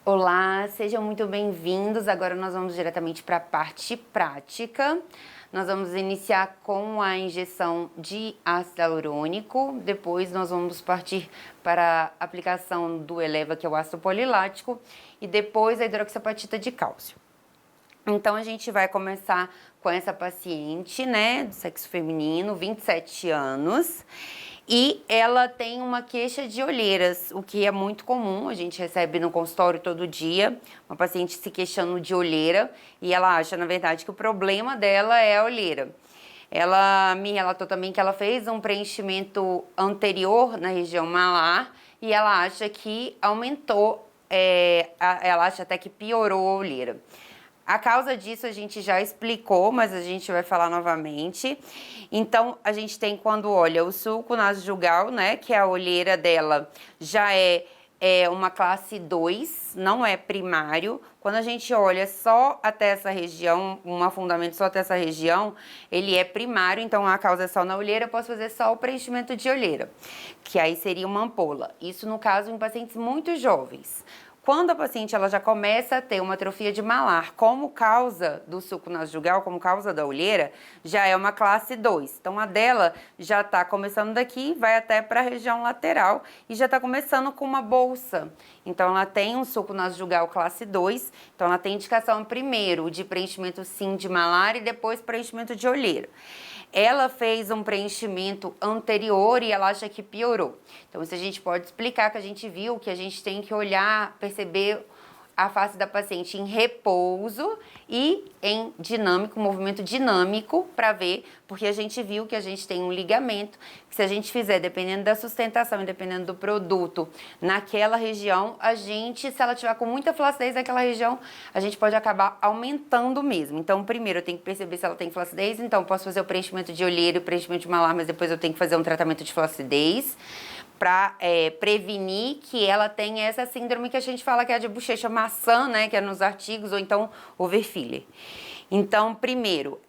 Olá, sejam muito bem-vindos. Agora nós vamos diretamente para a parte prática. Nós vamos iniciar com a injeção de ácido hialurônico, depois nós vamos partir para a aplicação do Eleva, que é o ácido polilático, e depois a hidroxiapatita de cálcio. Então, a gente vai começar com essa paciente, né, do sexo feminino, 27 anos, e ela tem uma queixa de olheiras, o que é muito comum, a gente recebe no consultório todo dia, uma paciente se queixando de olheira, e ela acha, na verdade, que o problema dela é a olheira. Ela me relatou também que ela fez um preenchimento anterior na região malar, e ela acha que aumentou, ela acha até que piorou a olheira. A causa disso a gente já explicou, mas a gente vai falar novamente. Então, a gente tem quando olha o sulco nasojugal, né, que a olheira dela já é uma classe 2, não é primário. Quando a gente olha só até essa região, um afundamento só até essa região, ele é primário, então a causa é só na olheira, eu posso fazer só o preenchimento de olheira, que aí seria uma ampola. Isso no caso em pacientes muito jovens. Quando a paciente ela já começa a ter uma atrofia de malar como causa do sulco nasojugal, como causa da olheira, já é uma classe 2. Então, a dela já está começando daqui, vai até para a região lateral e já está começando com uma bolsa. Então, ela tem um sulco nasojugal classe 2. Então, ela tem indicação primeiro de preenchimento sim de malar e depois preenchimento de olheira. Ela fez um preenchimento anterior e ela acha que piorou. Então, isso a gente pode explicar, que a gente viu que a gente tem que olhar, perceber a face da paciente em repouso e em dinâmico, movimento dinâmico, para ver, porque a gente viu que a gente tem um ligamento, que se a gente fizer, dependendo da sustentação e dependendo do produto, naquela região, a gente, se ela tiver com muita flacidez naquela região, a gente pode acabar aumentando mesmo. Então, primeiro eu tenho que perceber se ela tem flacidez, então eu posso fazer o preenchimento de olheira e o preenchimento de malar, mas depois eu tenho que fazer um tratamento de flacidez, para prevenir que ela tenha essa síndrome que a gente fala que é a de bochecha maçã, né, que é nos artigos, ou então overfiller. Então, primeiro,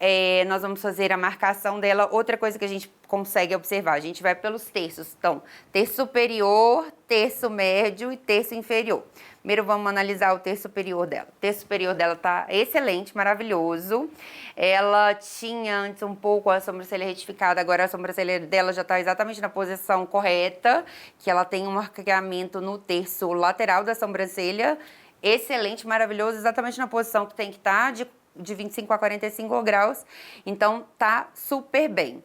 nós vamos fazer a marcação dela. Outra coisa que a gente consegue observar, a gente vai pelos terços. Então, terço superior, terço médio e terço inferior. Primeiro, vamos analisar o terço superior dela. O terço superior dela tá excelente, maravilhoso. Ela tinha antes um pouco a sobrancelha retificada, agora a sobrancelha dela já tá exatamente na posição correta, que ela tem um marcamento no terço lateral da sobrancelha. Excelente, maravilhoso, exatamente na posição que tem que estar, de 25 a 45 graus, então tá super bem.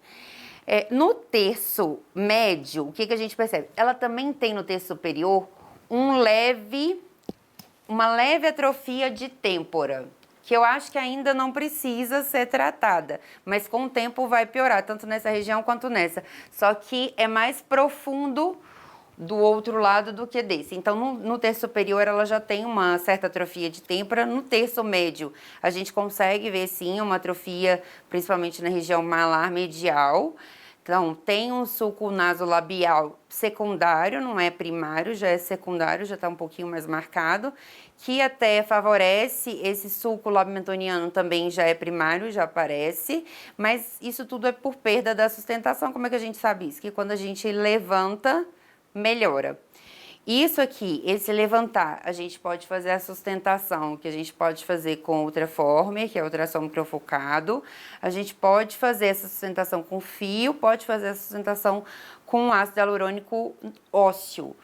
No terço médio, o que a gente percebe? Ela também tem no terço superior uma leve atrofia de têmpora, que eu acho que ainda não precisa ser tratada, mas com o tempo vai piorar, tanto nessa região quanto nessa. Só que é mais profundo do outro lado do que desse. Então, no terço superior, ela já tem uma certa atrofia de têmpora. No terço médio, a gente consegue ver, sim, uma atrofia, principalmente na região malar medial. Então, tem um sulco nasolabial secundário, não é primário, já é secundário, já está um pouquinho mais marcado, que até favorece. Esse sulco labiomentoniano também já é primário, já aparece, mas isso tudo é por perda da sustentação. Como é que a gente sabe isso? Que quando a gente levanta, melhora. Isso aqui, esse levantar, a gente pode fazer a sustentação, que a gente pode fazer com ultraformer, que é ultrassom microfocado. A gente pode fazer essa sustentação com fio, pode fazer a sustentação com ácido hialurônico ósseo.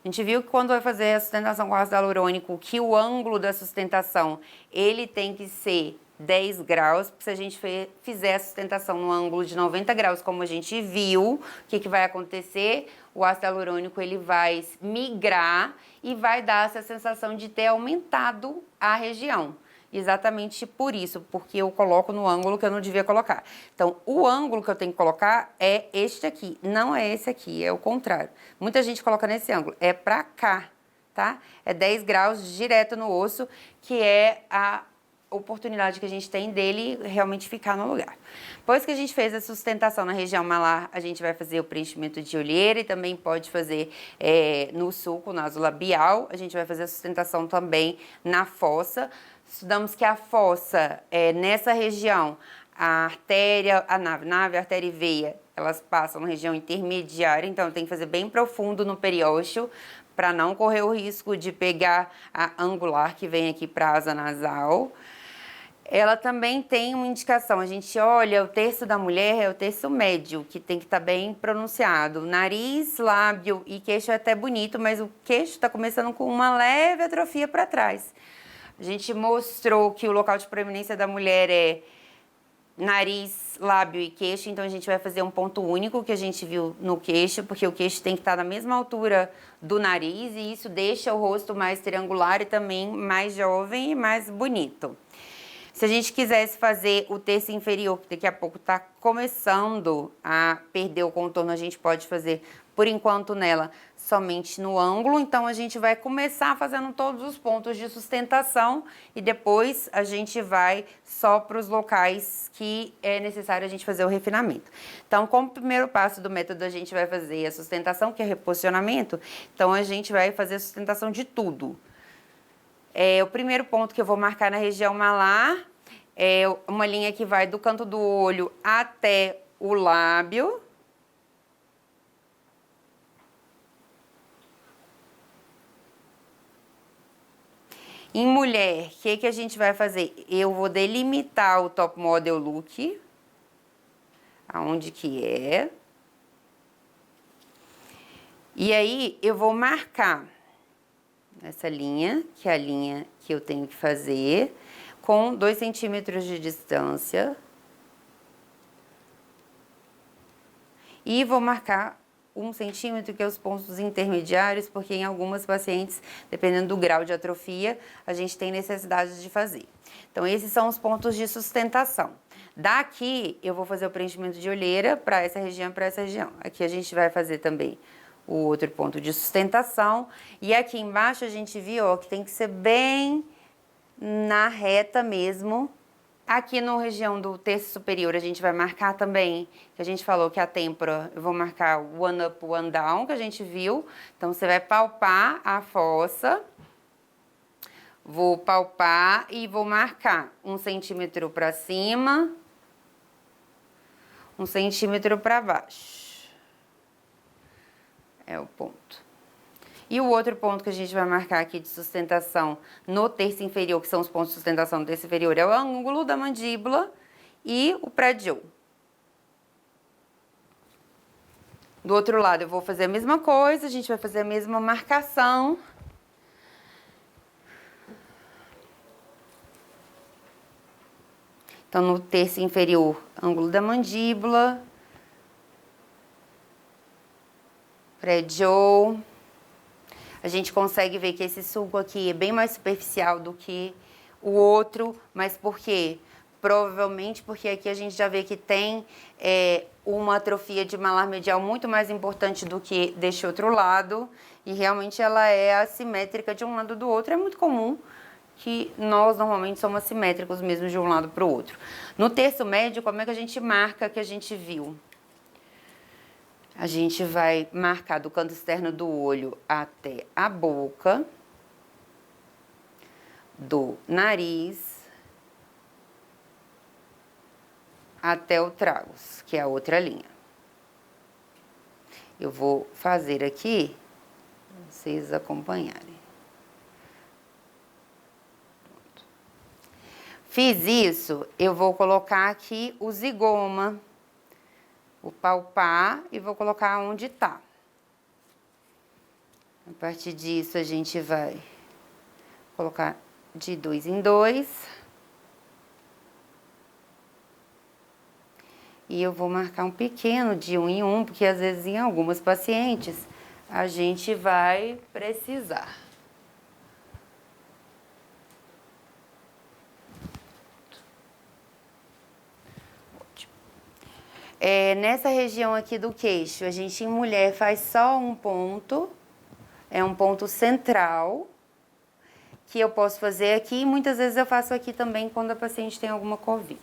A gente viu que quando vai fazer a sustentação com ácido hialurônico, que o ângulo da sustentação, ele tem que ser 10 graus, se a gente fizer a sustentação no ângulo de 90 graus, como a gente viu, o que vai acontecer? O ácido hialurônico ele vai migrar e vai dar essa sensação de ter aumentado a região. Exatamente por isso, porque eu coloco no ângulo que eu não devia colocar. Então, o ângulo que eu tenho que colocar é este aqui, não é esse aqui, é o contrário. Muita gente coloca nesse ângulo, é pra cá, tá? É 10 graus direto no osso, que é a oportunidade que a gente tem dele realmente ficar no lugar. Depois que a gente fez a sustentação na região malar, a gente vai fazer o preenchimento de olheira e também pode fazer no sulco nasolabial. A gente vai fazer a sustentação também na fossa. Estudamos que a fossa, nessa região, a artéria, a nave, artéria e veia, elas passam na região intermediária, então tem que fazer bem profundo no periósteo para não correr o risco de pegar a angular que vem aqui para a asa nasal. Ela também tem uma indicação, a gente olha, o terço da mulher é o terço médio, que tem que estar bem pronunciado. Nariz, lábio e queixo é até bonito, mas o queixo está começando com uma leve atrofia para trás. A gente mostrou que o local de proeminência da mulher é nariz, lábio e queixo, então a gente vai fazer um ponto único que a gente viu no queixo, porque o queixo tem que estar na mesma altura do nariz e isso deixa o rosto mais triangular e também mais jovem e mais bonito. Se a gente quisesse fazer o terço inferior, que daqui a pouco está começando a perder o contorno, a gente pode fazer, por enquanto, nela, somente no ângulo. Então, a gente vai começar fazendo todos os pontos de sustentação e depois a gente vai só para os locais que é necessário a gente fazer o refinamento. Então, como primeiro passo do método, a gente vai fazer a sustentação, que é reposicionamento. Então, a gente vai fazer a sustentação de tudo. O primeiro ponto que eu vou marcar na região malar é uma linha que vai do canto do olho até o lábio. Em mulher, o que a gente vai fazer? Eu vou delimitar o top model look, aonde que é. E aí, eu vou marcar essa linha, que é a linha que eu tenho que fazer, com 2 centímetros de distância. E vou marcar 1 centímetro, que é os pontos intermediários, porque em algumas pacientes, dependendo do grau de atrofia, a gente tem necessidade de fazer. Então, esses são os pontos de sustentação. Daqui, eu vou fazer o preenchimento de olheira para essa região e para essa região. Aqui a gente vai fazer também o outro ponto de sustentação. E aqui embaixo a gente viu, ó, que tem que ser bem na reta mesmo. Aqui na região do terço superior a gente vai marcar também, que a gente falou que a têmpora, eu vou marcar o one up, one down, que a gente viu. Então, você vai palpar a fossa. Vou palpar e vou marcar 1 centímetro para cima, 1 centímetro para baixo. É o ponto. E o outro ponto que a gente vai marcar aqui de sustentação no terço inferior, que são os pontos de sustentação do terço inferior, é o ângulo da mandíbula e o prédio. Do outro lado eu vou fazer a mesma coisa, a gente vai fazer a mesma marcação. Então, no terço inferior, ângulo da mandíbula, prédio. A gente consegue ver que esse sulco aqui é bem mais superficial do que o outro, mas por quê? Provavelmente porque aqui a gente já vê que tem uma atrofia de malar medial muito mais importante do que deste outro lado, e realmente ela é assimétrica de um lado do outro. É muito comum que nós normalmente somos assimétricos mesmo de um lado para o outro. No terço médio, como é que a gente marca que a gente viu? A gente vai marcar do canto externo do olho até a boca, do nariz até o tragus, que é a outra linha. Eu vou fazer aqui, pra vocês acompanharem. Fiz isso, eu vou colocar aqui o zigoma. Vou palpar e vou colocar onde tá. A partir disso, a gente vai colocar de 2 em 2. E eu vou marcar um pequeno de 1 em 1, porque às vezes em algumas pacientes a gente vai precisar. Nessa região aqui do queixo, a gente em mulher faz só um ponto, é um ponto central, que eu posso fazer aqui, e muitas vezes eu faço aqui também quando a paciente tem alguma COVID.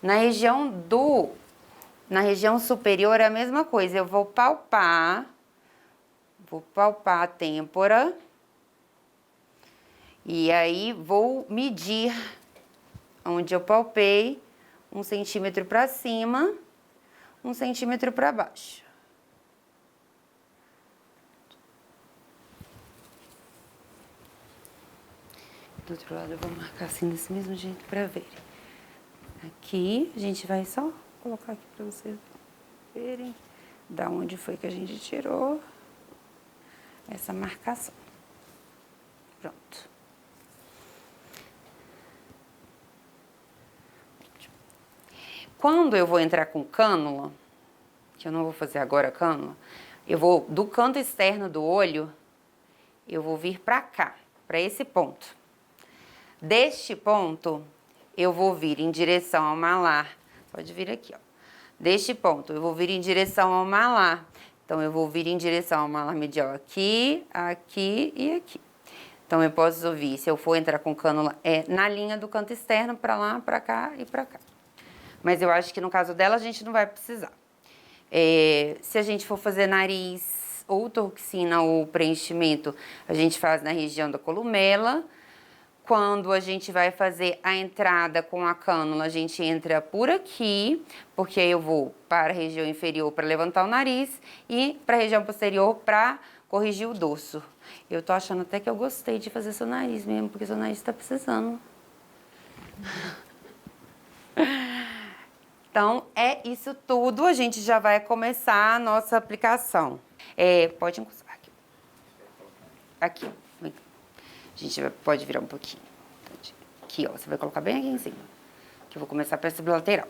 Na região superior é a mesma coisa, eu vou palpar a têmpora, e aí vou medir onde eu palpei, 1 centímetro para cima, 1 centímetro para baixo. Do outro lado eu vou marcar assim desse mesmo jeito pra verem. Aqui, a gente vai só colocar aqui pra vocês verem da onde foi que a gente tirou essa marcação. Pronto. Quando eu vou entrar com cânula, que eu não vou fazer agora a cânula, eu vou do canto externo do olho, eu vou vir pra cá, pra esse ponto. Deste ponto, eu vou vir em direção ao malar. Pode vir aqui, ó. Deste ponto, eu vou vir em direção ao malar. Então, eu vou vir em direção ao malar medial aqui, aqui e aqui. Então, eu posso ouvir, se eu for entrar com cânula, é na linha do canto externo, pra lá, pra cá e pra cá. Mas eu acho que no caso dela, a gente não vai precisar. Se a gente for fazer nariz ou toxina ou preenchimento, a gente faz na região da columela. Quando a gente vai fazer a entrada com a cânula, a gente entra por aqui, porque aí eu vou para a região inferior para levantar o nariz e para a região posterior para corrigir o dorso. Eu tô achando até que eu gostei de fazer seu nariz mesmo, porque seu nariz está precisando. Então, é isso tudo, a gente já vai começar a nossa aplicação. Pode encostar aqui. Aqui, ó. A gente pode virar um pouquinho. Aqui, ó, você vai colocar bem aqui em cima. Que eu vou começar para esse lateral.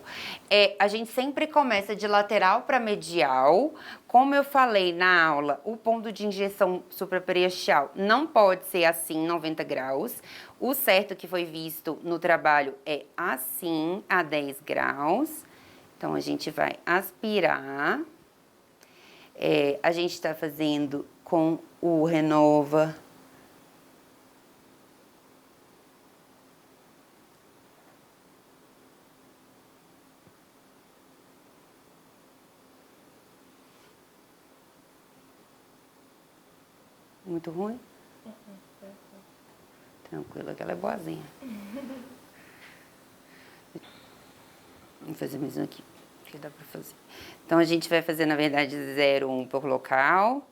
A gente sempre começa de lateral para medial. Como eu falei na aula, o ponto de injeção supraperiaxial não pode ser assim, 90 graus. O certo que foi visto no trabalho é assim, a 10 graus. Então, a gente vai aspirar. A gente está fazendo com o Renova. Muito ruim? Tranquila, que ela é boazinha. Vamos fazer mesmo aqui, que dá pra fazer. Então, a gente vai fazer, na verdade, 0,1 por local.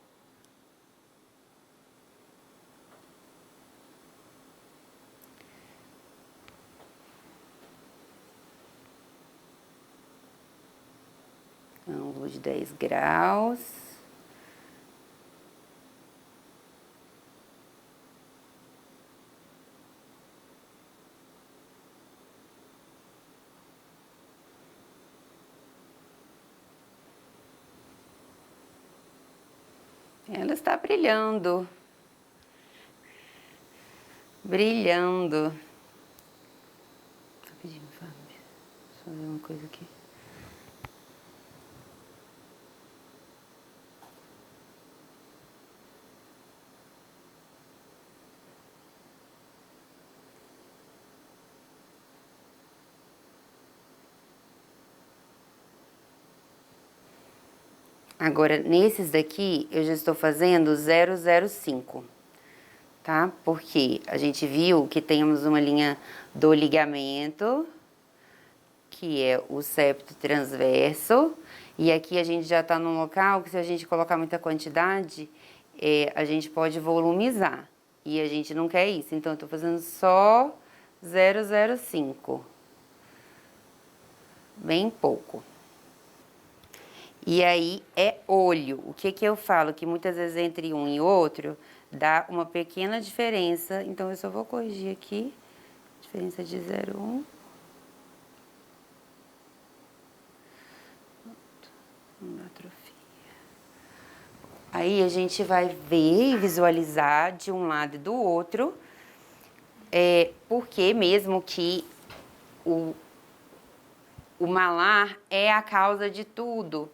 Ângulo de 10 graus. Ela está brilhando. Brilhando. Rapidinho, Fábio. Deixa eu ver uma coisa aqui. Agora, nesses daqui, eu já estou fazendo 0,05, tá? Porque a gente viu que temos uma linha do ligamento, que é o septo transverso, e aqui a gente já tá num local que se a gente colocar muita quantidade, a gente pode volumizar, e a gente não quer isso, então eu tô fazendo só 0,05, bem pouco. E aí é olho. O que que eu falo? Que muitas vezes entre um e outro dá uma pequena diferença. Então, eu só vou corrigir aqui. Diferença de 0,1. Não dá atrofia. Aí, a gente vai ver e visualizar de um lado e do outro. Porque mesmo que o malar é a causa de tudo.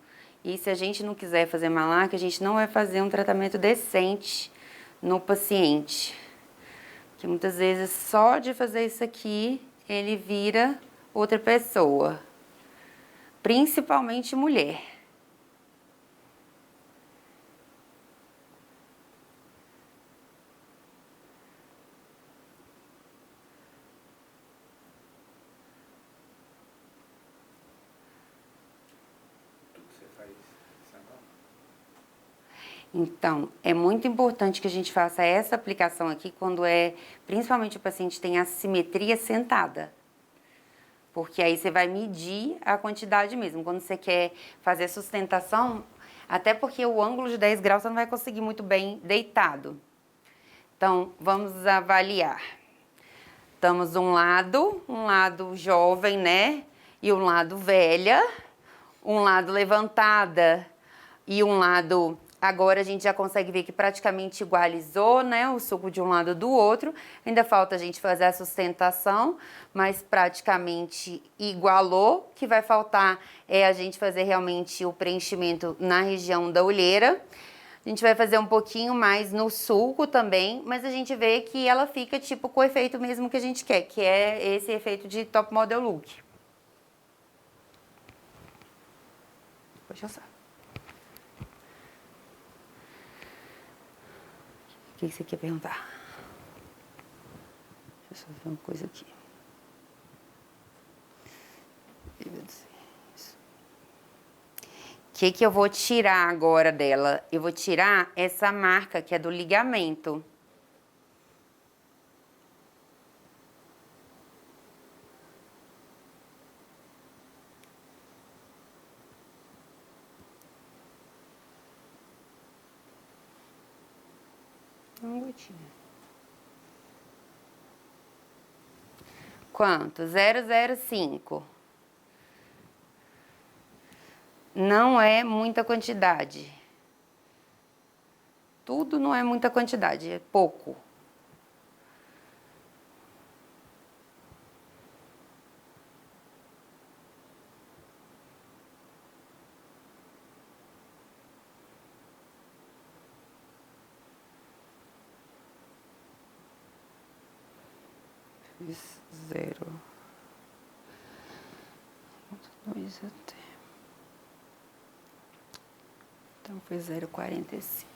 E se a gente não quiser fazer malar, que a gente não vai fazer um tratamento decente no paciente. Porque muitas vezes só de fazer isso aqui, ele vira outra pessoa. Principalmente mulher. Então, é muito importante que a gente faça essa aplicação aqui quando principalmente o paciente tem assimetria sentada. Porque aí você vai medir a quantidade mesmo. Quando você quer fazer a sustentação, até porque o ângulo de 10 graus você não vai conseguir muito bem deitado. Então, vamos avaliar. Estamos um lado jovem, né? E um lado velha, um lado levantada e um lado... Agora a gente já consegue ver que praticamente igualizou, né, o suco de um lado do outro. Ainda falta a gente fazer a sustentação, mas praticamente igualou. O que vai faltar é a gente fazer realmente o preenchimento na região da olheira. A gente vai fazer um pouquinho mais no sulco também, mas a gente vê que ela fica tipo com o efeito mesmo que a gente quer, que é esse efeito de top model look. Deixa eu só. O que você quer perguntar? Deixa eu só ver uma coisa aqui. O que eu vou tirar agora dela? Eu vou tirar essa marca que é do ligamento. Uma gotinha. Quanto? 0,05. Não é muita quantidade. Tudo não é muita quantidade, é pouco. Fiz 0. 2 até. Então foi 0,45.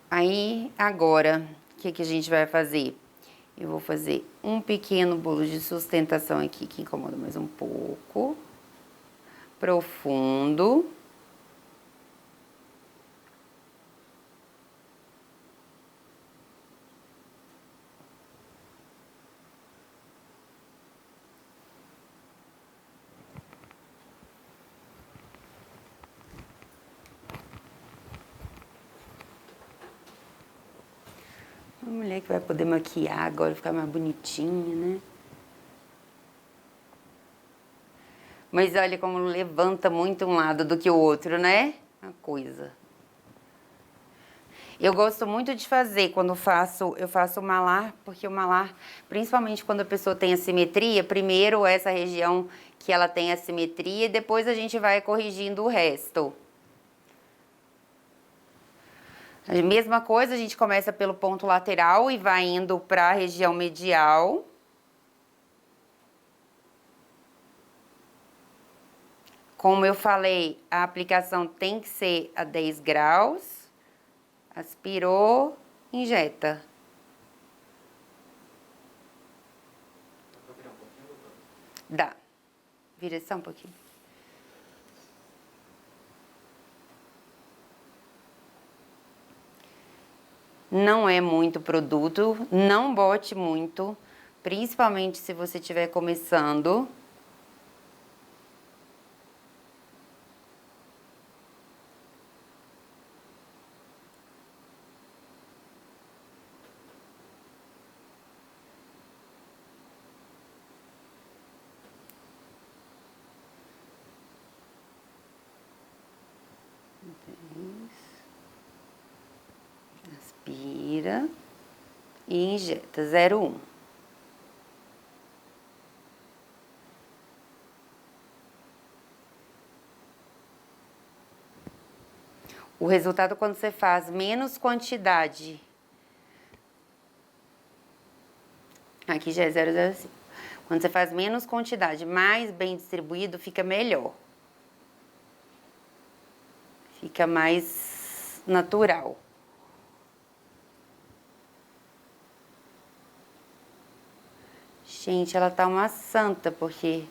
Aí, agora, o que a gente vai fazer? Eu vou fazer um pequeno bolo de sustentação aqui, que incomoda mais um pouco. Profundo. Uma mulher que vai poder maquiar agora, ficar mais bonitinha, né? Mas olha como levanta muito um lado do que o outro, né? Uma coisa. Eu gosto muito de fazer quando eu faço o malar, porque o malar, principalmente quando a pessoa tem assimetria, primeiro essa região que ela tem assimetria e depois a gente vai corrigindo o resto. A mesma coisa, a gente começa pelo ponto lateral e vai indo para a região medial. Como eu falei, a aplicação tem que ser a 10 graus. Aspirou, injeta. Dá. Vira só um pouquinho. Não é muito produto, não bote muito, principalmente se você estiver começando. Aspira e injeta 0,1. O resultado quando você faz menos quantidade. Aqui já é 0,05. Quando você faz menos quantidade, mais bem distribuído, fica melhor. Fica mais natural. Gente, ela tá uma santa, porque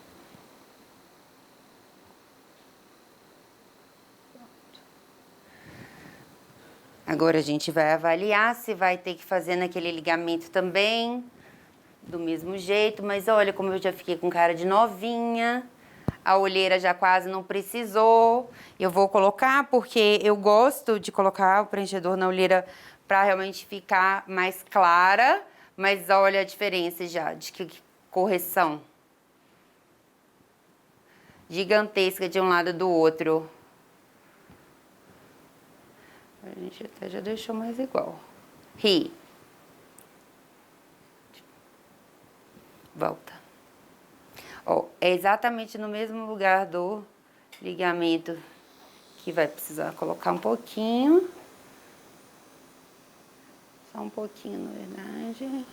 Agora a gente vai avaliar se vai ter que fazer naquele ligamento também, do mesmo jeito. Mas olha como eu já fiquei com cara de novinha. A olheira já quase não precisou. Eu vou colocar porque eu gosto de colocar o preenchedor na olheira para realmente ficar mais clara. Mas olha a diferença já, de que correção gigantesca de um lado do outro. A gente até já deixou mais igual. Ri. Volta. Ó, é exatamente no mesmo lugar do ligamento que vai precisar colocar um pouquinho. Só um pouquinho, na verdade.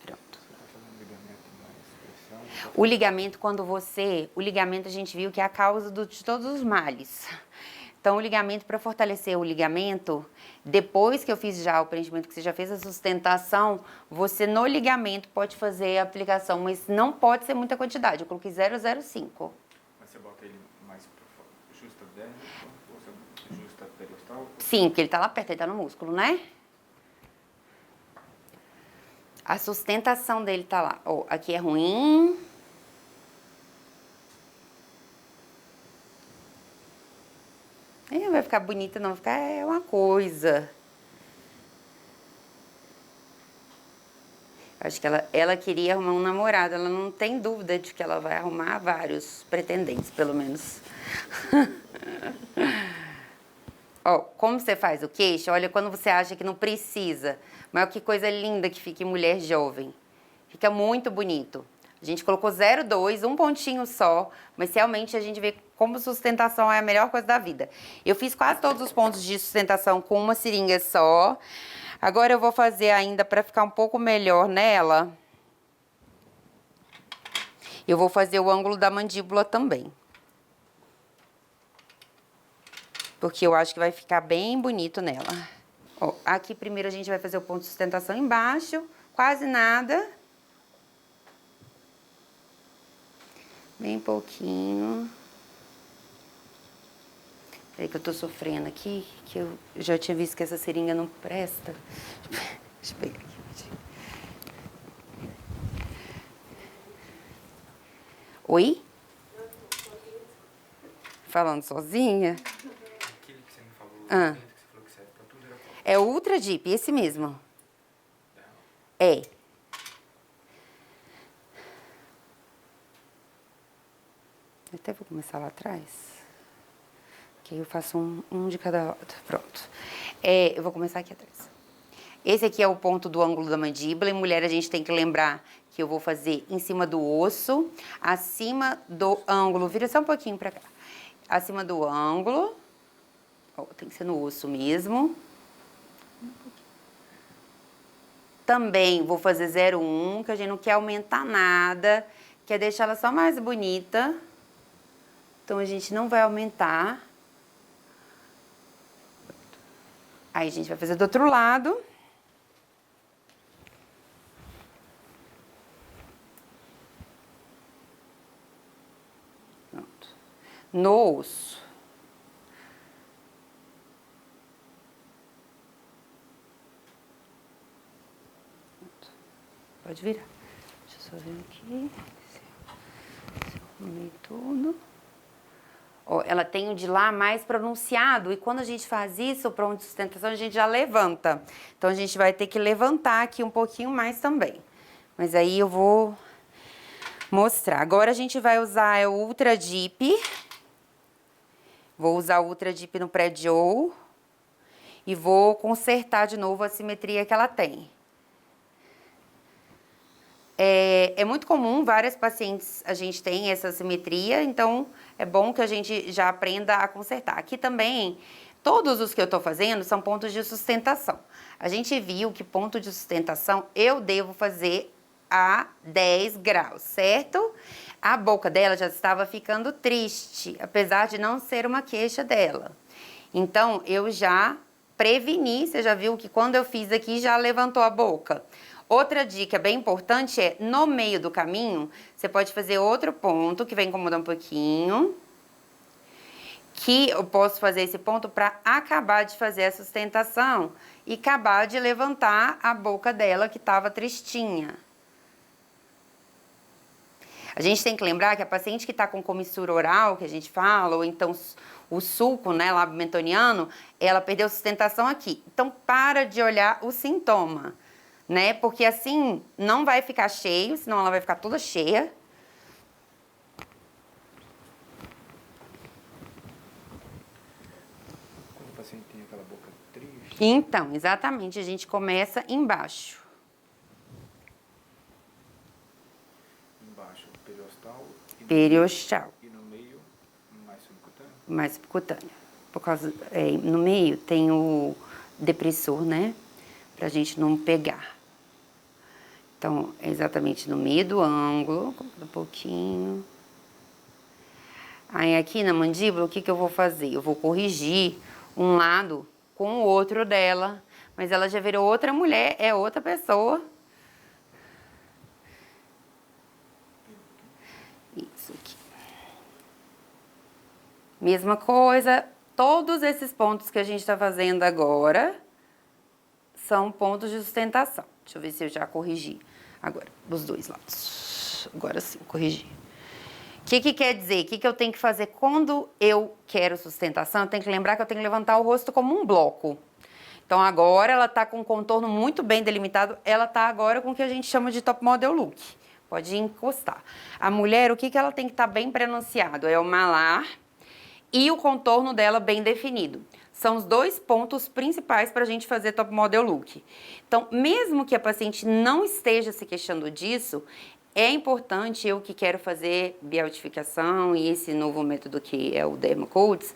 Pronto. O ligamento, o ligamento a gente viu que é a causa de todos os males. Então, o ligamento, para fortalecer o ligamento, depois que eu fiz já o preenchimento, que você já fez a sustentação, você no ligamento pode fazer a aplicação, mas não pode ser muita quantidade. Eu coloquei 0,05. Mas você bota ele mais justo dentro ou você justa periosteal? Sim, porque ele tá lá perto, ele tá no músculo, né? A sustentação dele tá lá. Ó, aqui é ruim. Vai ficar bonita, não vai ficar, é uma coisa. Acho que ela queria arrumar um namorado, ela não tem dúvida de que ela vai arrumar vários pretendentes, pelo menos. Ó, como você faz o queixo? Olha, quando você acha que não precisa. Mas que coisa linda que fica em mulher jovem. Fica muito bonito. A gente colocou 0,2, um pontinho só, mas realmente a gente vê como sustentação é a melhor coisa da vida. Eu fiz quase todos os pontos de sustentação com uma seringa só. Agora eu vou fazer ainda para ficar um pouco melhor nela. Eu vou fazer o ângulo da mandíbula também. Porque eu acho que vai ficar bem bonito nela. Ó, aqui primeiro a gente vai fazer o ponto de sustentação embaixo, quase nada. Bem pouquinho. Peraí que eu tô sofrendo aqui, que eu já tinha visto que essa seringa não presta. Deixa eu pegar aqui. Oi? Falando sozinha? Aquele que você me falou, Que você falou que serve pra tudo era qual? É o Ultra Deep, esse mesmo. É. Eu até vou começar lá atrás. Que aí eu faço um de cada lado. Pronto. Eu vou começar aqui atrás. Esse aqui é o ponto do ângulo da mandíbula. Em mulher, a gente tem que lembrar que eu vou fazer em cima do osso, acima do ângulo. Vira só um pouquinho pra cá. Acima do ângulo. Ó, tem que ser no osso mesmo. Também vou fazer 0,1, que a gente não quer aumentar nada. Quer deixar ela só mais bonita. Então, a gente não vai aumentar. Aí, a gente vai fazer do outro lado. Pronto. No osso. Pronto. Pode virar. Deixa eu só ver aqui. Se eu arrumei tudo. Ó, ela tem o de lá mais pronunciado, e quando a gente faz isso, para onde sustentação, a gente já levanta. Então, a gente vai ter que levantar aqui um pouquinho mais também. Mas aí eu vou mostrar. Agora, a gente vai usar o Ultra Deep. Vou usar o Ultra Deep no pré-joe. E vou consertar de novo a simetria que ela tem. É muito comum, várias pacientes a gente tem essa simetria, então é bom que a gente já aprenda a consertar. Aqui também, todos os que eu tô fazendo são pontos de sustentação. A gente viu que ponto de sustentação eu devo fazer a 10 graus, certo? A boca dela já estava ficando triste, apesar de não ser uma queixa dela. Então, eu já preveni, você já viu que quando eu fiz aqui já levantou a boca. Outra dica bem importante é, no meio do caminho, você pode fazer outro ponto que vai incomodar um pouquinho. que eu posso fazer esse ponto para acabar de fazer a sustentação e acabar de levantar a boca dela que estava tristinha. A gente tem que lembrar que a paciente que está com comissura oral, que a gente fala, ou então o sulco, né, lábio mentoniano, ela perdeu sustentação aqui. Então, para de olhar o sintoma, né? Porque assim não vai ficar cheio, senão ela vai ficar toda cheia. Quando o paciente tem aquela boca triste... Então, exatamente, a gente começa embaixo. Embaixo, periostal. Periostal. E no meio, mais subcutâneo? Mais subcutâneo. Por causa, no meio tem o depressor, né? Pra gente não pegar. Então, é exatamente no meio do ângulo, um pouquinho. Aí aqui na mandíbula, o que que eu vou fazer? Eu vou corrigir um lado com o outro dela, mas ela já virou outra mulher, é outra pessoa. Isso aqui. Mesma coisa, todos esses pontos que a gente tá fazendo agora são pontos de sustentação. Deixa eu ver se eu já corrigi agora, dos dois lados. Agora sim, corrigi. O que que quer dizer? O que que eu tenho que fazer quando eu quero sustentação? Eu tenho que lembrar que eu tenho que levantar o rosto como um bloco. Então, agora ela tá com um contorno muito bem delimitado. Ela tá agora com o que a gente chama de top model look. Pode encostar. A mulher, o que que ela tem que estar bem pronunciado? É o malar e o contorno dela bem definido. São os dois pontos principais para a gente fazer top model look. Então, mesmo que a paciente não esteja se queixando disso, é importante, eu que quero fazer bialtificação e esse novo método que é o Dermacodes,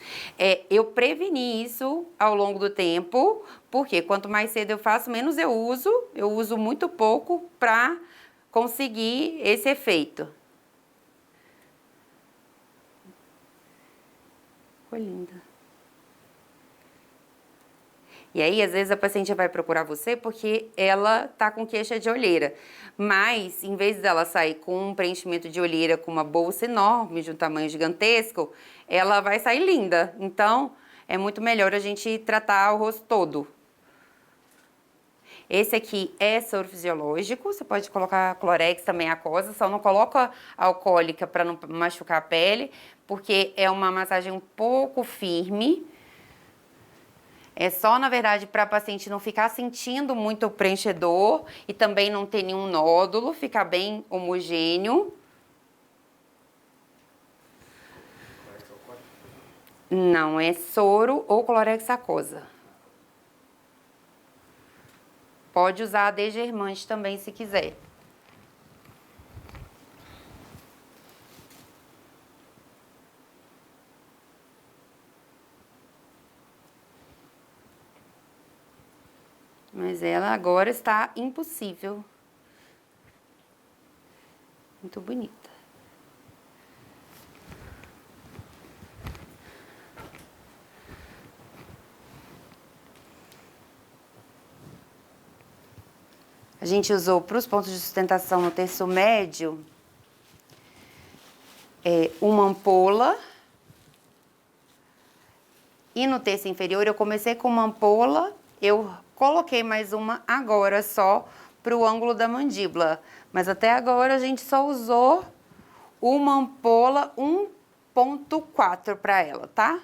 eu prevenir isso ao longo do tempo, porque quanto mais cedo eu faço, menos eu uso muito pouco para conseguir esse efeito. Ficou linda. E aí, às vezes, a paciente vai procurar você porque ela tá com queixa de olheira. Mas, em vez dela sair com um preenchimento de olheira com uma bolsa enorme, de um tamanho gigantesco, ela vai sair linda. Então, é muito melhor a gente tratar o rosto todo. Esse aqui é soro fisiológico, você pode colocar clorex também aquosa, só não coloca alcoólica para não machucar a pele, porque é uma massagem um pouco firme. É só, na verdade, para a paciente não ficar sentindo muito preenchedor e também não ter nenhum nódulo, ficar bem homogêneo. Não, é soro ou clorex aquosa. Pode usar a degermante também, se quiser. Mas ela agora está impossível. Muito bonita. A gente usou para os pontos de sustentação no terço médio uma ampola. E no terço inferior eu comecei com uma ampola, eu coloquei mais uma agora só para o ângulo da mandíbula. Mas até agora a gente só usou uma ampola 1,4 para ela, tá?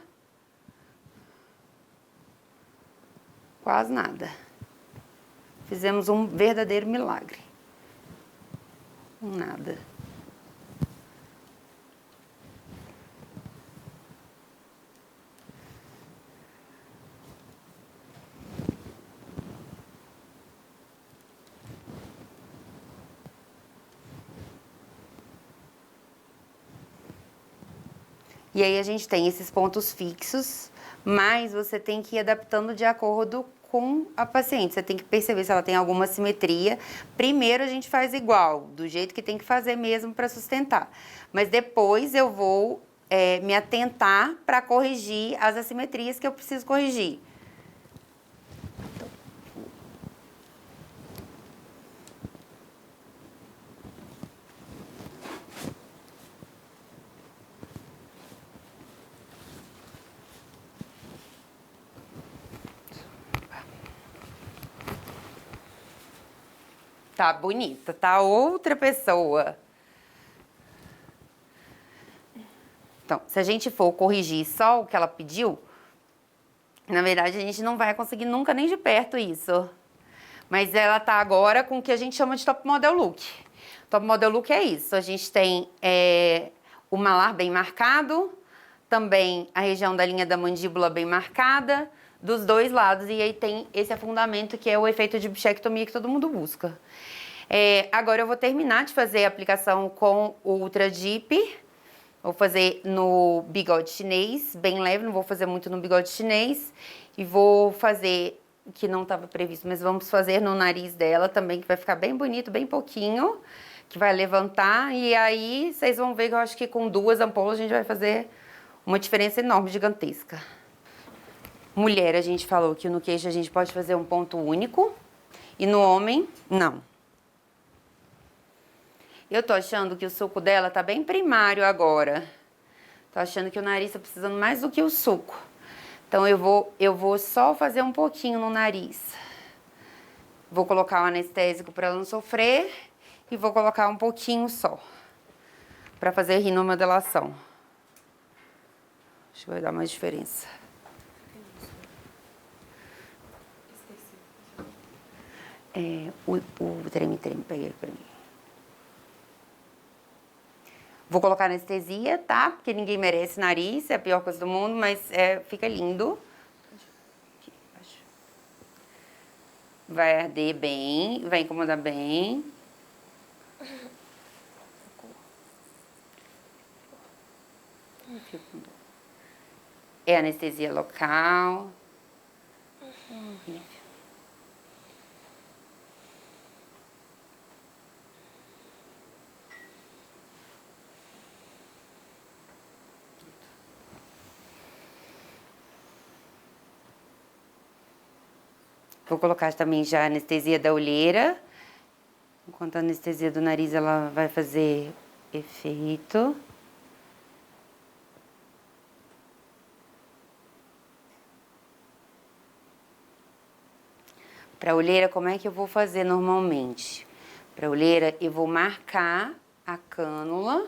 Quase nada. Fizemos um verdadeiro milagre. Nada. E aí a gente tem esses pontos fixos, mas você tem que ir adaptando de acordo com a paciente. Você tem que perceber se ela tem alguma simetria. Primeiro a gente faz igual, do jeito que tem que fazer mesmo para sustentar. Mas depois eu vou me atentar para corrigir as assimetrias que eu preciso corrigir. Tá bonita, tá outra pessoa. Então, se a gente for corrigir só o que ela pediu, na verdade a gente não vai conseguir nunca nem de perto isso. Mas ela tá agora com o que a gente chama de top model look. Top model look é isso, a gente tem o malar bem marcado, também a região da linha da mandíbula bem marcada, dos dois lados, e aí tem esse afundamento que é o efeito de bichectomia que todo mundo busca. Agora eu vou terminar de fazer a aplicação com o Ultra Deep. Vou fazer no bigode chinês, bem leve, não vou fazer muito no bigode chinês. E vou fazer, que não estava previsto, mas vamos fazer no nariz dela também, que vai ficar bem bonito, bem pouquinho, que vai levantar. E aí vocês vão ver que eu acho que com 2 ampolas a gente vai fazer uma diferença enorme, gigantesca. Mulher, a gente falou que no queixo a gente pode fazer um ponto único. E no homem, não. Eu tô achando que o suco dela tá bem primário agora. Tô achando que o nariz tá precisando mais do que o suco. Então eu vou só fazer um pouquinho no nariz. Vou colocar o anestésico para ela não sofrer e vou colocar um pouquinho só para fazer rinomodelação. Acho que vai dar mais diferença. O treme-treme, peguei pra mim. Vou colocar anestesia, tá? Porque ninguém merece nariz, é a pior coisa do mundo, mas fica lindo. Vai arder bem, vai incomodar bem. É anestesia local. Vou colocar também já a anestesia da olheira. Enquanto a anestesia do nariz ela vai fazer efeito. Para a olheira, como é que eu vou fazer normalmente? Para a olheira, eu vou marcar a cânula.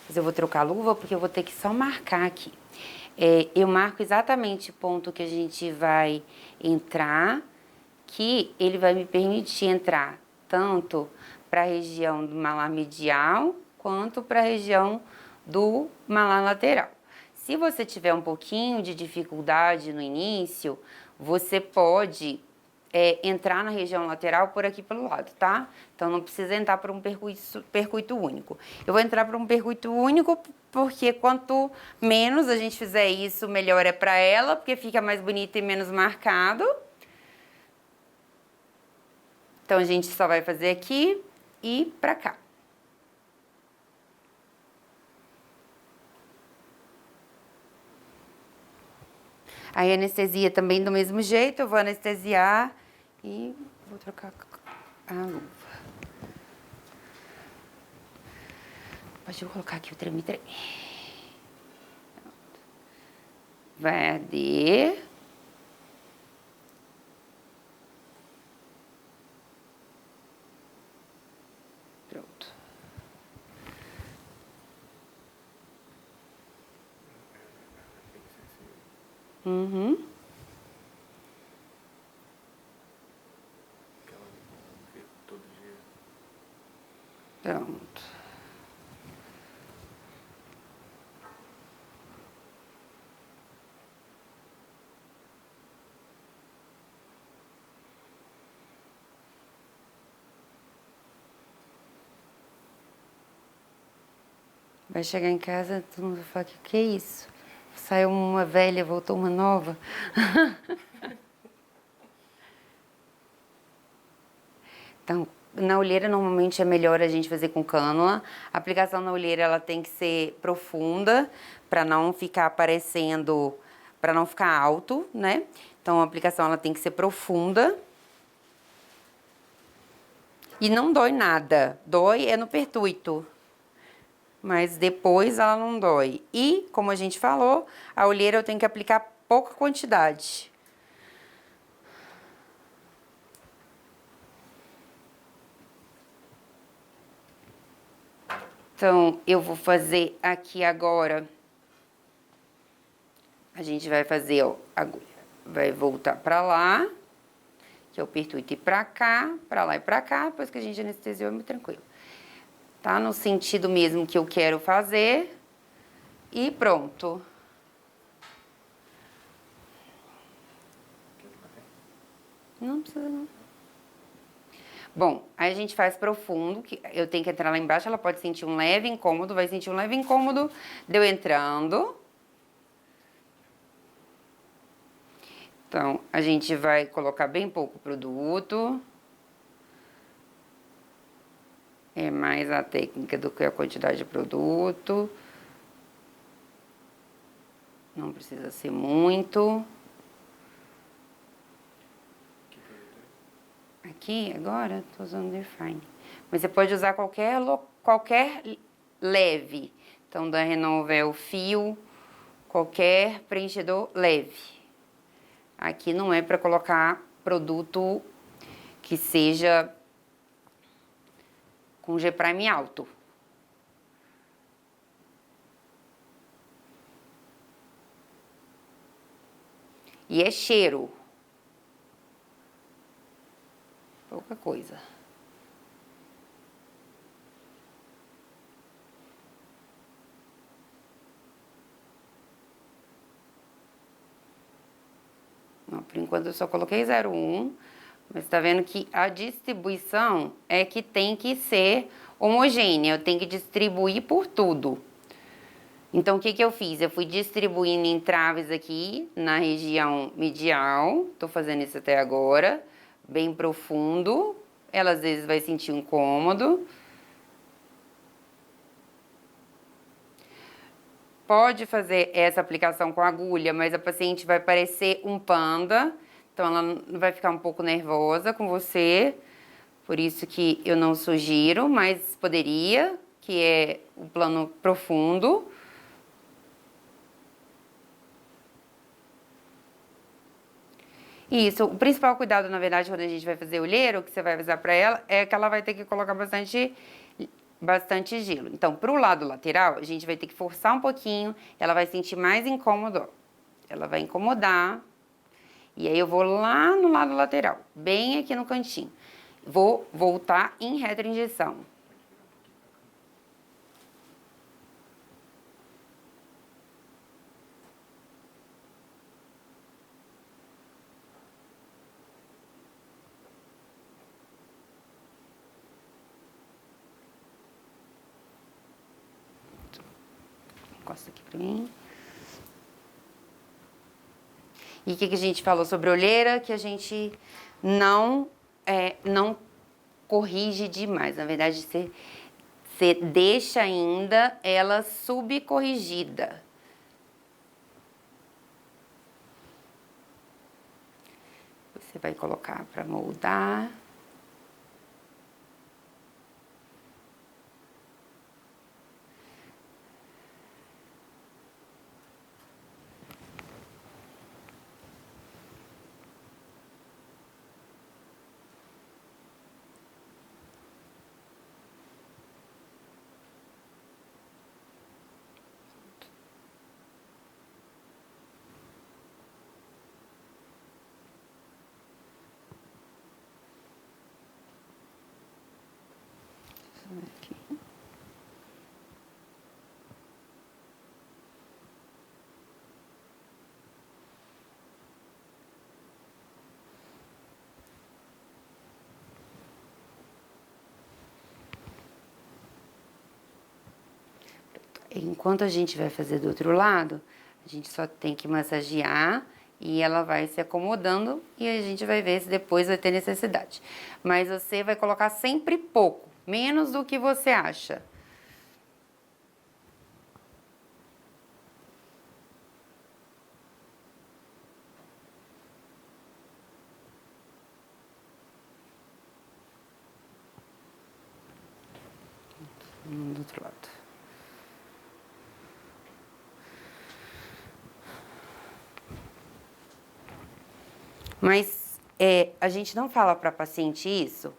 Mas eu vou trocar a luva porque eu vou ter que só marcar aqui. Eu marco exatamente o ponto que a gente vai entrar, que ele vai me permitir entrar tanto para a região do malar medial, quanto para a região do malar lateral. Se você tiver um pouquinho de dificuldade no início, você pode entrar na região lateral por aqui pelo lado, tá? Então, não precisa entrar para um percuito único. Eu vou entrar para um percuito único porque quanto menos a gente fizer isso, melhor é para ela, porque fica mais bonito e menos marcado. Então, a gente só vai fazer aqui e para cá. Aí, anestesia também do mesmo jeito, eu vou anestesiar e vou trocar a luva. Pode colocar aqui o treme-treme. Vai arder. Pronto. Uhum. Pronto. Vai chegar em casa, todo mundo vai falar, que é isso? Saiu uma velha, voltou uma nova. Então, na olheira, normalmente é melhor a gente fazer com cânula. A aplicação na olheira, ela tem que ser profunda, para não ficar aparecendo, para não ficar alto, né? Então, a aplicação, ela tem que ser profunda. E não dói nada. Dói é no pertuito. Mas depois ela não dói. E, como a gente falou, a olheira eu tenho que aplicar pouca quantidade. Então, eu vou fazer aqui agora. A gente vai fazer, ó, agulha. Vai voltar pra lá. Que eu aperto ir pra cá, pra lá e pra cá. Depois que a gente anestesiou, é muito tranquilo. Tá no sentido mesmo que eu quero fazer. E pronto. Não precisa não. Bom, aí a gente faz profundo, que eu tenho que entrar lá embaixo, ela pode sentir um leve incômodo, vai sentir um leve incômodo de eu entrando. Então, a gente vai colocar bem pouco produto. É mais a técnica do que a quantidade de produto. Não precisa ser muito. Aqui, agora, tô usando o Define. Mas você pode usar qualquer leve. Então, da Renovel Fio, qualquer preenchedor leve. Aqui não é para colocar produto que seja com G-Prime alto. E é cheiro. Pouca coisa. Não, por enquanto eu só coloquei 0,1, mas tá vendo que a distribuição é que tem que ser homogênea, eu tenho que distribuir por tudo. Então, o que que eu fiz? Eu fui distribuindo em traves aqui, na região medial, tô fazendo isso até agora, bem profundo, ela às vezes vai sentir um incômodo. Pode fazer essa aplicação com agulha, mas a paciente vai parecer um panda, então ela vai ficar um pouco nervosa com você, por isso que eu não sugiro, mas poderia, que é o plano profundo. Isso, o principal cuidado, na verdade, quando a gente vai fazer olheiro, que você vai avisar pra ela, é que ela vai ter que colocar bastante gelo. Então, pro lado lateral, a gente vai ter que forçar um pouquinho, ela vai sentir mais incômodo, ó. Ela vai incomodar, e aí eu vou lá no lado lateral, bem aqui no cantinho. Vou voltar em retroinjeção. Encosta aqui pra mim. E o que a gente falou sobre olheira? Que a gente não corrige demais. Na verdade, você deixa ainda ela subcorrigida. Você vai colocar para moldar. Aqui. Enquanto a gente vai fazer do outro lado, a gente só tem que massagear e ela vai se acomodando e a gente vai ver se depois vai ter necessidade. Mas você vai colocar sempre pouco, menos do que você acha. Do outro lado. Mas a gente não fala para paciente isso,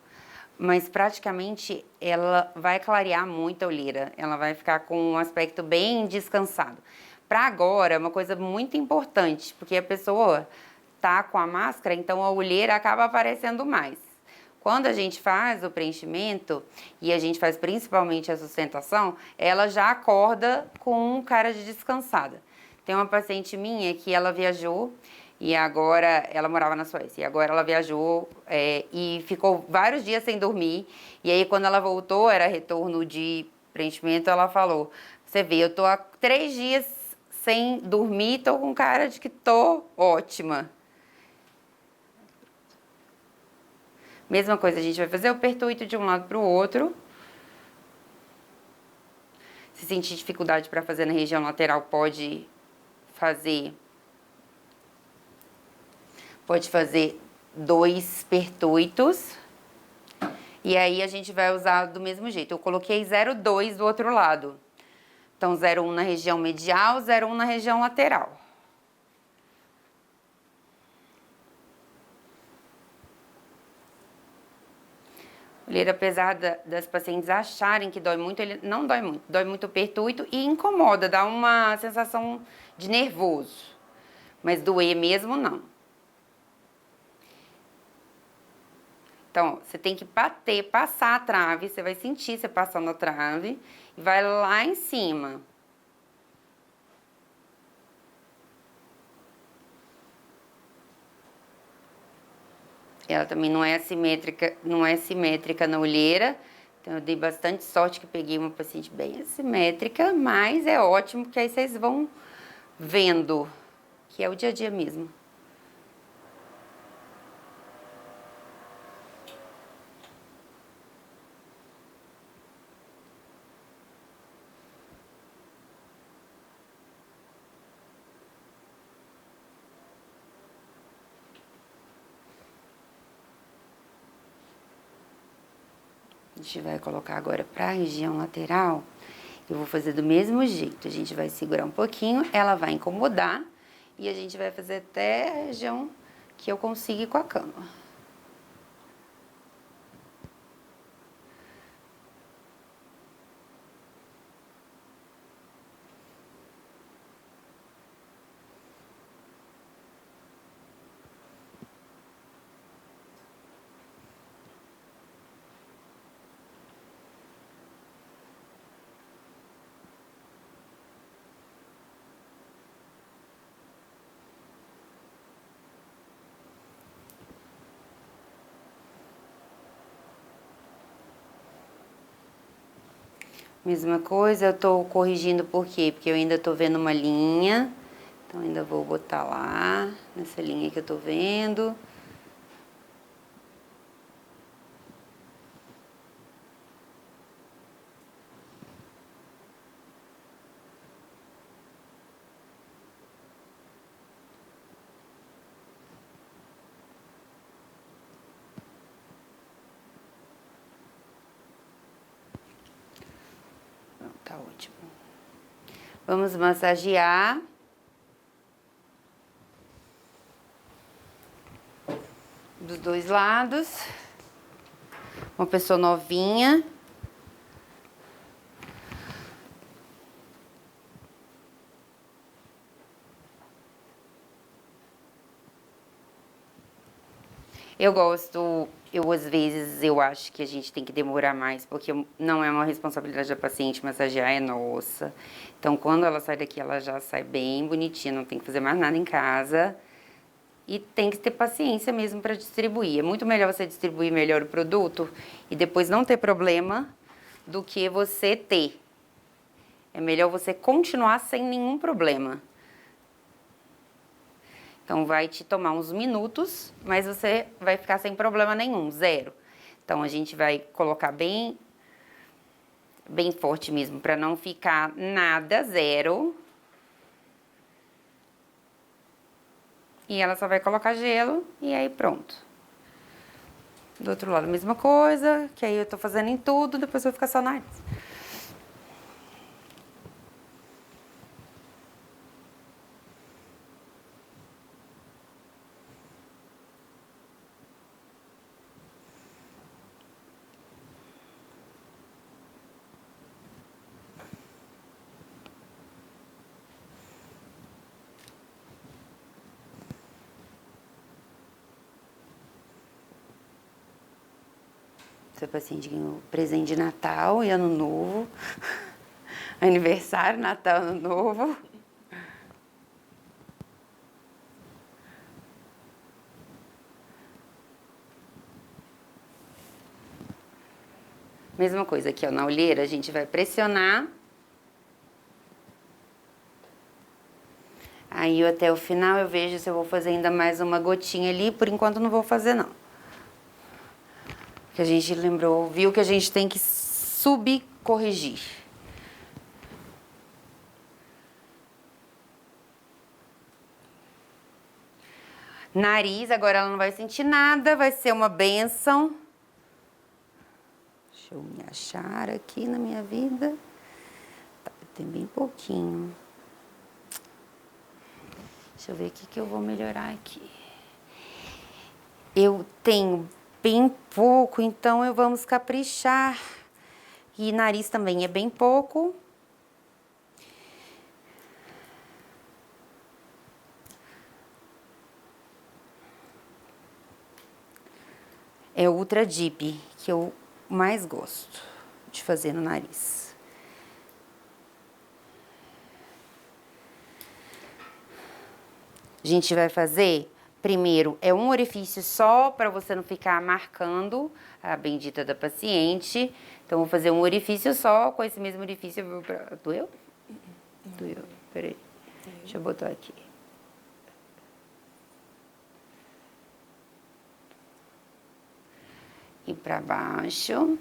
mas praticamente ela vai clarear muito a olheira. Ela vai ficar com um aspecto bem descansado. Para agora, é uma coisa muito importante, porque a pessoa tá com a máscara, então a olheira acaba aparecendo mais. Quando a gente faz o preenchimento, e a gente faz principalmente a sustentação, ela já acorda com cara de descansada. Tem uma paciente minha que ela viajou, e agora ela morava na Suécia, e agora ela viajou e ficou vários dias sem dormir. E aí, quando ela voltou, era retorno de preenchimento, ela falou: você vê, eu tô há 3 dias sem dormir, tô com cara de que tô ótima. Mesma coisa, a gente vai fazer o pertuito de um lado para o outro. Se sentir dificuldade para fazer na região lateral, pode fazer 2 pertuitos. E aí a gente vai usar do mesmo jeito. Eu coloquei 0,2 do outro lado. Então 0,1 na região medial, 0,1 na região lateral. Olheira, apesar das pacientes acharem que dói muito, ele não dói muito. Dói muito o pertuito e incomoda, dá uma sensação de nervoso. Mas doer mesmo, não. Então, você tem que bater, passar a trave, você vai sentir você passando a trave e vai lá em cima. Ela também não é simétrica na olheira. Então, eu dei bastante sorte que peguei uma paciente bem assimétrica, mas é ótimo que aí vocês vão vendo, que é o dia a dia mesmo. A gente vai colocar agora para a região lateral. Eu vou fazer do mesmo jeito. A gente vai segurar um pouquinho, ela vai incomodar e a gente vai fazer até a região que eu consiga ir com a cama. Mesma coisa, eu tô corrigindo por quê? Porque eu ainda tô vendo uma linha. Então, ainda vou botar lá, nessa linha que eu tô vendo. Tá ótimo. Vamos massagear. Dos 2 lados. Uma pessoa novinha. Eu gosto, às vezes eu acho que a gente tem que demorar mais, porque não é uma responsabilidade da paciente, massagear é nossa. Então, quando ela sai daqui, ela já sai bem bonitinha, não tem que fazer mais nada em casa. E tem que ter paciência mesmo para distribuir. É muito melhor você distribuir melhor o produto e depois não ter problema do que você ter. É melhor você continuar sem nenhum problema. Então, vai te tomar uns minutos, mas você vai ficar sem problema nenhum, 0. Então, a gente vai colocar bem forte mesmo, para não ficar nada, 0. E ela só vai colocar gelo e aí pronto. Do outro lado, a mesma coisa, que aí eu tô fazendo em tudo, depois vai ficar só na nariz. Essa paciente ganhou presente de Natal e Ano Novo. Aniversário, Natal, Ano Novo. Mesma coisa aqui, ó, na olheira, a gente vai pressionar. Aí até o final eu vejo se eu vou fazer ainda mais uma gotinha ali. Por enquanto não vou fazer, não. Que a gente lembrou, viu que a gente tem que subcorrigir. Nariz, agora ela não vai sentir nada, vai ser uma bênção. Deixa eu me achar aqui na minha vida. Tá, tem bem pouquinho. Deixa eu ver o que eu vou melhorar aqui. Eu tenho bem pouco, então vamos caprichar. E nariz também é bem pouco. É o Ultra Deep que eu mais gosto de fazer no nariz. A gente vai fazer, primeiro, é um orifício só para você não ficar marcando a bendita da paciente. Então, vou fazer um orifício só, com esse mesmo orifício eu vou pra... Doeu? Doeu, peraí. Deixa eu botar aqui. E para baixo.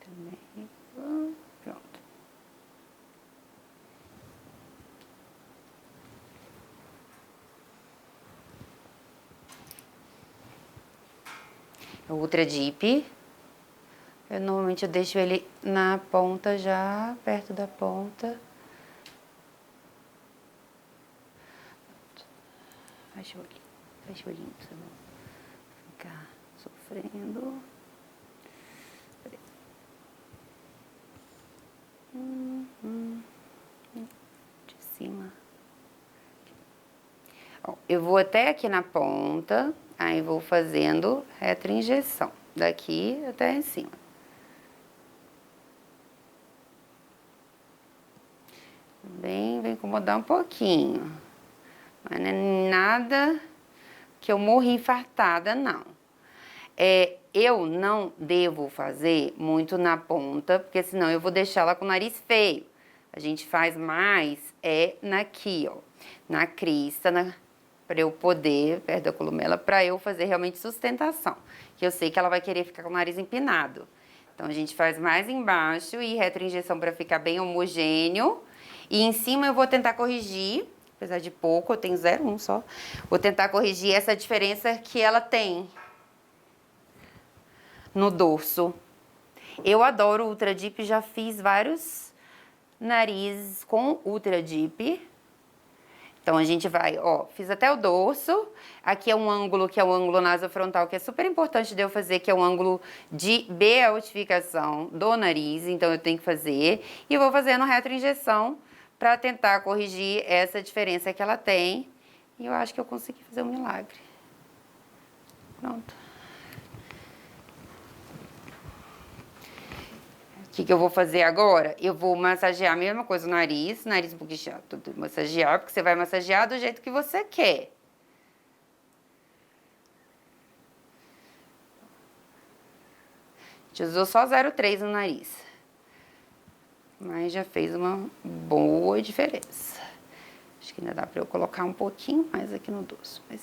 Também. Pronto. O Ultra Deep. Normalmente eu deixo ele na ponta já, perto da ponta. Fecha o olhinho. Fecha o olhinho pra você não ficar sofrendo. De cima. Ó, eu vou até aqui na ponta, aí vou fazendo retroinjeção. Daqui até em cima. Bem, vem incomodar um pouquinho. Mas não é nada que eu morri infartada, não. Eu não devo fazer muito na ponta, porque senão eu vou deixar ela com o nariz feio. A gente faz mais aqui, ó, na crista, para eu poder, perto da columela, para eu fazer realmente sustentação. Que eu sei que ela vai querer ficar com o nariz empinado. Então, a gente faz mais embaixo e retroinjeção para ficar bem homogêneo. E em cima eu vou tentar corrigir, apesar de pouco, eu tenho 0,1 só. Vou tentar corrigir essa diferença que ela tem no dorso. Eu adoro o Ultra Deep, já fiz vários narizes com Ultra Deep. Então, a gente vai, ó, fiz até o dorso. Aqui é um ângulo que é o ângulo nasofrontal, que é super importante de eu fazer, que é um ângulo de beatificação do nariz. Então, eu tenho que fazer. E vou fazendo retroinjeção para tentar corrigir essa diferença que ela tem. E eu acho que eu consegui fazer um milagre. Pronto. O que eu vou fazer agora? Eu vou massagear a mesma coisa no nariz buguejado, tudo massagear, porque você vai massagear do jeito que você quer. A gente usou só 0,3 no nariz. Mas já fez uma boa diferença. Acho que ainda dá pra eu colocar um pouquinho mais aqui no dorso, mas...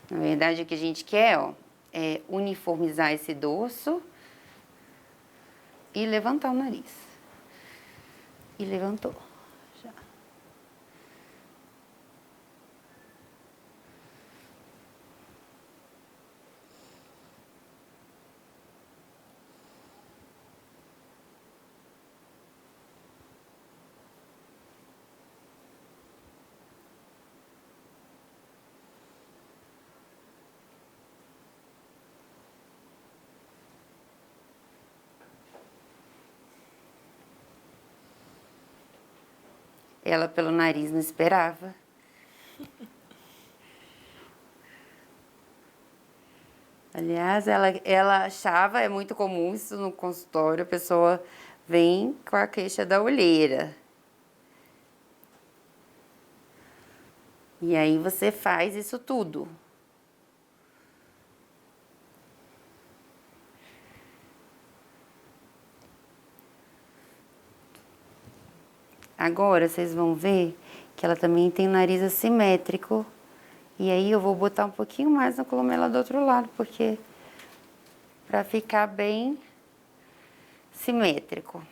Na verdade, o que a gente quer, ó, é uniformizar esse dorso e levantar o nariz. E levantou. Já. Ela, pelo nariz, não esperava. Aliás, ela achava, é muito comum isso no consultório, a pessoa vem com a queixa da olheira. E aí você faz isso tudo. Agora vocês vão ver que ela também tem nariz assimétrico. E aí eu vou botar um pouquinho mais no columela do outro lado, porque para ficar bem simétrico.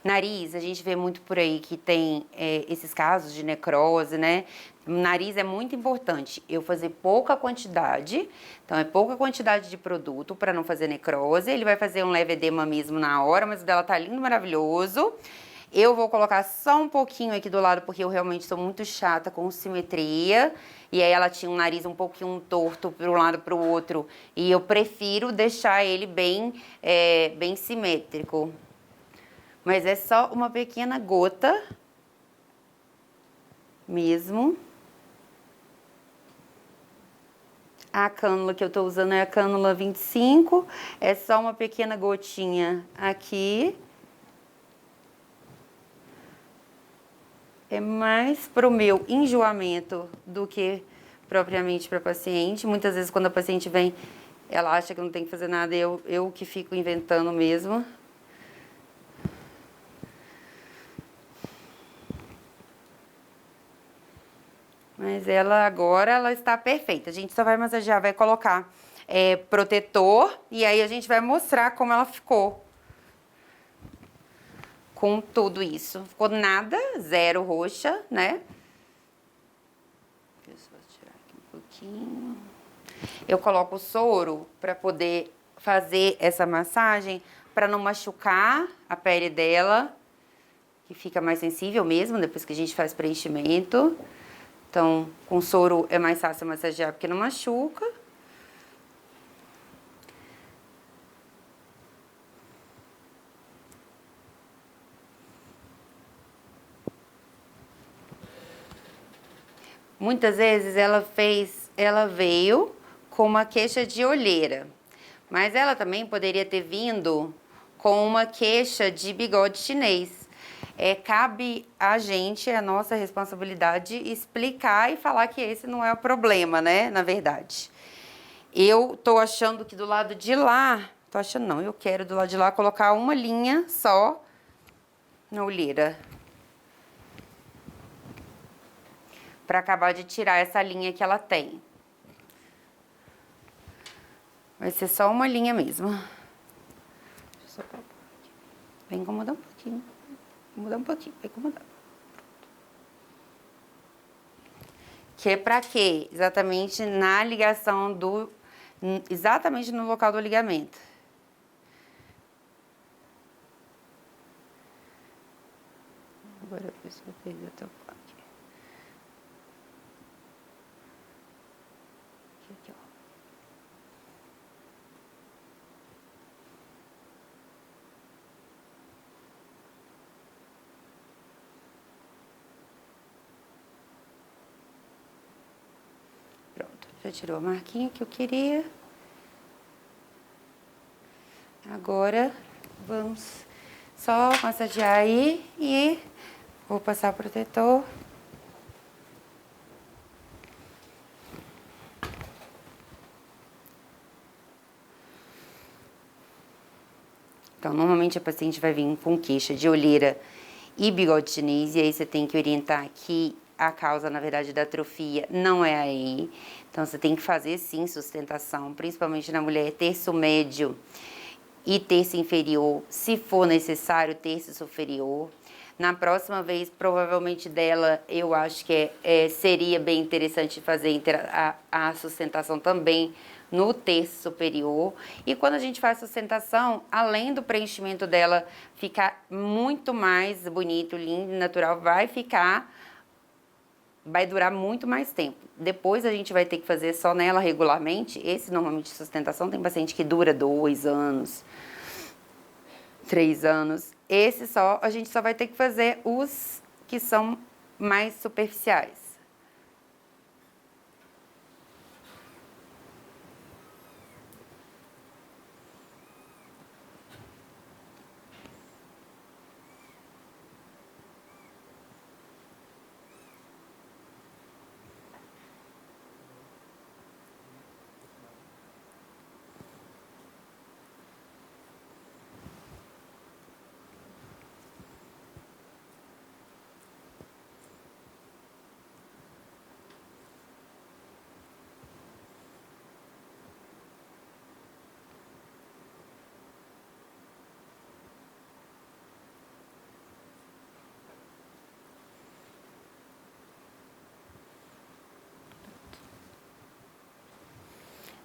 Nariz, a gente vê muito por aí que tem esses casos de necrose, né? Nariz é muito importante eu fazer pouca quantidade, então é pouca quantidade de produto para não fazer necrose. Ele vai fazer um leve edema mesmo na hora, mas o dela tá lindo, maravilhoso. Eu vou colocar só um pouquinho aqui do lado, porque eu realmente sou muito chata com simetria. E aí ela tinha um nariz um pouquinho torto para um lado para o outro. E eu prefiro deixar ele bem simétrico. Mas é só uma pequena gota mesmo. A cânula que eu tô usando é a cânula 25. É só uma pequena gotinha aqui. É mais pro meu enjoamento do que propriamente para paciente. Muitas vezes quando a paciente vem, ela acha que não tem que fazer nada, eu que fico inventando mesmo. Mas ela agora, ela está perfeita. A gente só vai massagear, vai colocar protetor e aí a gente vai mostrar como ela ficou. Com tudo isso. Ficou nada, zero roxa, né? Deixa eu só tirar aqui um pouquinho. Eu coloco o soro para poder fazer essa massagem, para não machucar a pele dela, que fica mais sensível mesmo depois que a gente faz preenchimento. Então, com soro é mais fácil massagear porque não machuca. Muitas vezes ela veio com uma queixa de olheira, mas ela também poderia ter vindo com uma queixa de bigode chinês. Cabe a gente, é a nossa responsabilidade, explicar e falar que esse não é o problema, né? Na verdade. Eu tô achando que do lado de lá, tô achando não, eu quero do lado de lá colocar uma linha só na olheira. Pra acabar de tirar essa linha que ela tem. Vai ser só uma linha mesmo. Deixa eu só pôr aqui. Vai incomodar um pouquinho. Mudar um pouquinho, vai incomodar. Que é pra quê? Exatamente na ligação do... Exatamente no local do ligamento. Agora a pessoa perdeu até o pó aqui. Aqui, ó. Já tirou a marquinha que eu queria. Agora, vamos só massagear aí e vou passar o protetor. Então, normalmente a paciente vai vir com queixa de olheira e bigode chinês, e aí você tem que orientar que a causa, na verdade, da atrofia não é aí. Então, você tem que fazer, sim, sustentação, principalmente na mulher, terço médio e terço inferior, se for necessário, terço superior. Na próxima vez, provavelmente dela, eu acho que seria bem interessante fazer a sustentação também no terço superior. E quando a gente faz sustentação, além do preenchimento dela ficar muito mais bonito, lindo, natural, vai ficar vai durar muito mais tempo. Depois a gente vai ter que fazer só nela regularmente. Esse, normalmente, sustentação, tem paciente que dura 2 anos, 3 anos. Esse só, a gente só vai ter que fazer os que são mais superficiais.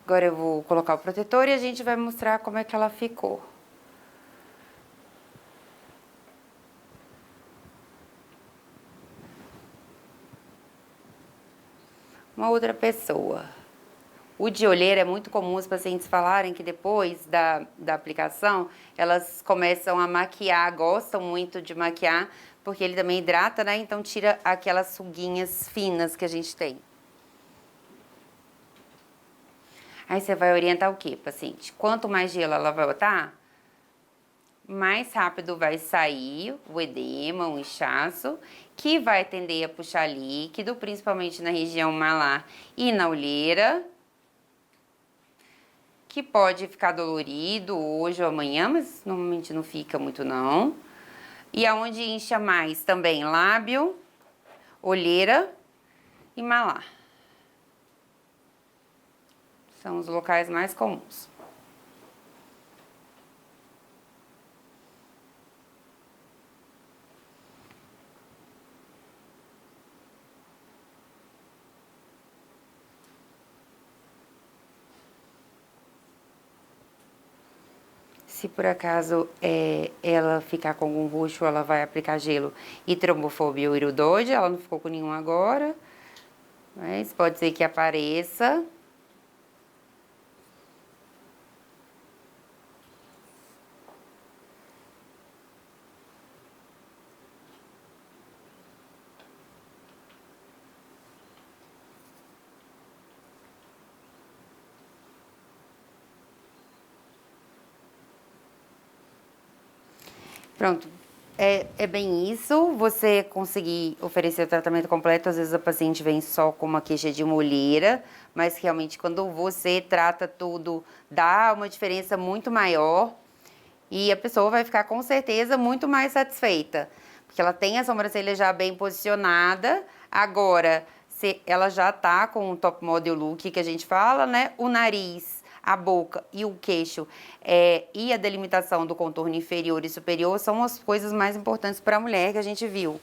Agora eu vou colocar o protetor e a gente vai mostrar como é que ela ficou. Uma outra pessoa. O de olheira é muito comum os pacientes falarem que depois da aplicação, elas começam a maquiar, gostam muito de maquiar, porque ele também hidrata, né? Então tira aquelas ruguinhas finas que a gente tem. Aí você vai orientar o quê, paciente? Quanto mais gelo ela vai botar, mais rápido vai sair o edema, o inchaço, que vai tender a puxar líquido, principalmente na região malar e na olheira, que pode ficar dolorido hoje ou amanhã, mas normalmente não fica muito não. E aonde incha mais também lábio, olheira e malar. São os locais mais comuns. Se por acaso ela ficar com algum roxo, ela vai aplicar gelo e trombofobia ou iridoide. Ela não ficou com nenhum agora, mas pode ser que apareça. Pronto, é bem isso. Você conseguir oferecer o tratamento completo, às vezes a paciente vem só com uma queixa de uma olheira, mas realmente quando você trata tudo, dá uma diferença muito maior e a pessoa vai ficar com certeza muito mais satisfeita, porque ela tem a sobrancelha já bem posicionada, agora ela já tá com o top model look que a gente fala, né? O nariz, a boca e o queixo e a delimitação do contorno inferior e superior são as coisas mais importantes para a mulher que a gente viu.